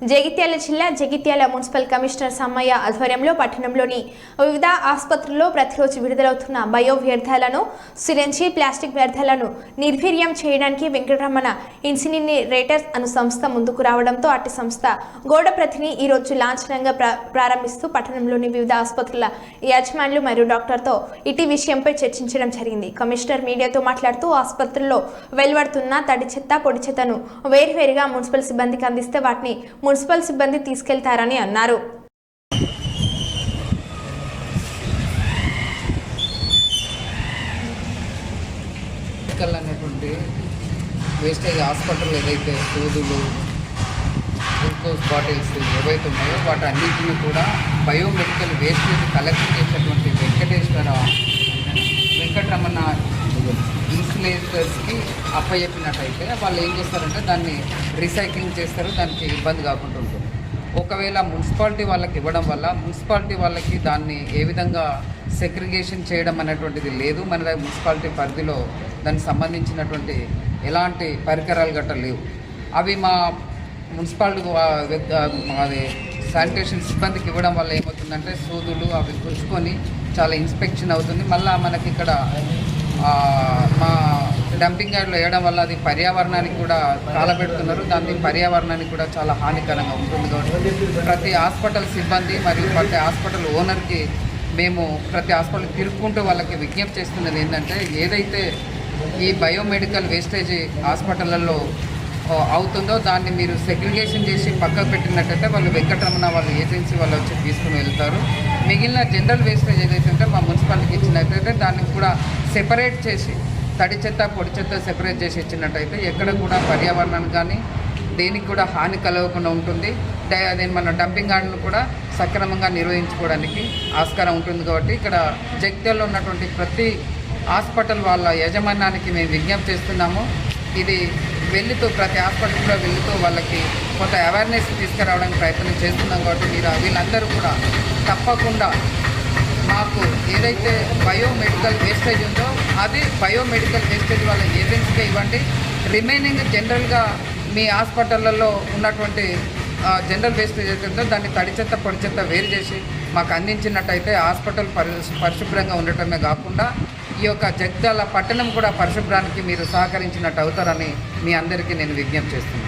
జగిత్యాల జిల్లా Jagtial municipal commissioner Sammaiah ఆధ్వర్యంలో పట్టణంలోని వివిధ ఆసుపత్రుల్లో ప్రతిరోజు విడుదలవుతున్న బయో వ్యర్థాలను సిరంజి ప్లాస్టిక్ వ్యర్థాలను నిర్వీర్యం చేయడానికి వెంకటరమణ ఇన్సినిరేటర్స్ అను సంస్థ ముందుకు రావడంతో అట్టి సంస్థ గోడ ప్రతిని ఈ రోజు లాంఛనంగా ప్రారంభిస్తూ పట్టణంలోని వివిధ ఆసుపత్రుల యాజమాన్యులు మరియు డాక్టర్తో ఇటీ విషయంపై చర్చించడం జరిగింది. కమిషనర్ మీడియాతో మాట్లాడుతూ ఆసుపత్రుల్లో వెలువడుతున్న తడి చెత్త పొడి చెత్తను వేర్వేరుగా మున్సిపల్ సిబ్బందికి అందిస్తే వాటిని మున్సిపల్ సిబ్బంది తీసుకెళ్తారని అన్నారు. అనేటువంటి వేస్టేజ్ హాస్పిటల్ ఏదైతే సూదులు గ్లూకోజ్ బాటిల్స్ ఏవైతే ఉన్నాయో వాటి అన్నింటినీ కూడా బయోమెడికల్ వేస్టేజ్ కలెక్ట్ చేసేటువంటి వెంకటరమణ ఇన్సులేటర్స్కి అప్పచెప్పినట్టయితే వాళ్ళు ఏం చేస్తారంటే దాన్ని రీసైక్లింగ్ చేస్తారు, దానికి ఇబ్బంది కాకుండా ఉంటుంది. ఒకవేళ మున్సిపాలిటీ వాళ్ళకి ఇవ్వడం వల్ల మున్సిపాలిటీ వాళ్ళకి దాన్ని ఏ విధంగా సెగ్రిగేషన్ చేయడం అనేటువంటిది లేదు. మన మున్సిపాలిటీ పరిధిలో దానికి సంబంధించినటువంటి ఎలాంటి పరికరాలు గట్రా లేవు. అవి మా మున్సిపాలిటీ అది శానిటేషన్ సిబ్బందికి ఇవ్వడం వల్ల ఏమవుతుందంటే సూదులు అవి గుచ్చుకొని చాలా ఇన్స్పెక్షన్ అవుతుంది. మళ్ళీ మనకి ఇక్కడ మా డంపింగ్ యార్డ్లో వేయడం వల్ల అది పర్యావరణానికి కూడా కాలబెడుతున్నారు. దాని పర్యావరణానికి కూడా చాలా హానికరంగా ఉంటుంది. కాబట్టి ప్రతి హాస్పిటల్ సిబ్బంది మరియు ప్రతి హాస్పిటల్ ఓనర్కి మేము ప్రతి హాస్పిటల్ తిరుక్కుంటూ వాళ్ళకి విజ్ఞప్తి చేస్తున్నది ఏంటంటే, ఏదైతే ఈ బయోమెడికల్ వేస్టేజ్ హాస్పిటళ్ళల్లో అవుతుందో దాన్ని మీరు సెగ్రిగేషన్ చేసి పక్కకు పెట్టినట్టయితే వాళ్ళు వెంకటరమణ వాళ్ళ ఏజెన్సీ వాళ్ళు వచ్చి తీసుకుని వెళ్తారు. మిగిలిన జనరల్ వేస్టేజ్ ఏదైతే ఉంటే మా మున్సిపాలిటీకి ఇచ్చినట్టయితే దాన్ని కూడా సెపరేట్ చేసి తడి చెత్త పొడి చెత్త సెపరేట్ చేసి ఇచ్చినట్టయితే ఎక్కడ కూడా పర్యావరణానికి కానీ దేనికి కూడా హాని కలగకుండా ఉంటుంది. అదే మన డంపింగ్ యార్డ్ను కూడా సక్రమంగా నిర్వహించుకోవడానికి ఆస్కారం ఉంటుంది. కాబట్టి ఇక్కడ జగిత్యాలలో ఉన్నటువంటి ప్రతి హాస్పిటల్ వాళ్ళ యాజమాన్యానికి మేము విజ్ఞప్తి చేస్తున్నాము. ఇది వెళ్తూ ప్రతి హాస్పిటల్లో వెళ్తూ వాళ్ళకి కొంత అవేర్నెస్ తీసుకురావడానికి ప్రయత్నం చేస్తున్నాం. కాబట్టి వీళ్ళందరూ కూడా తప్పకుండా మాకు ఏదైతే బయోమెడికల్ వేస్టేజ్ ఉందో అది బయోమెడికల్ వేస్టేజ్ వాళ్ళ ఏజెన్సీగా ఇవ్వండి. రిమైనింగ్ జనరల్గా మీ హాస్పిటళ్ళల్లో ఉన్నటువంటి జనరల్ వేస్టేజ్ ఏదైతే ఉందో దాన్ని తడి చెత్త పొడి చెత్త వేరు చేసి మాకు అందించినట్టయితే హాస్పిటల్ పరిశుభ్రంగా ఉండటమే కాకుండా ఈ యొక్క జగిత్యాల పట్టణం కూడా పరిశుభ్రానికి మీరు సహకరించినట్టు అవుతారని మీ అందరికీ నేను విజ్ఞప్తి చేస్తున్నాను.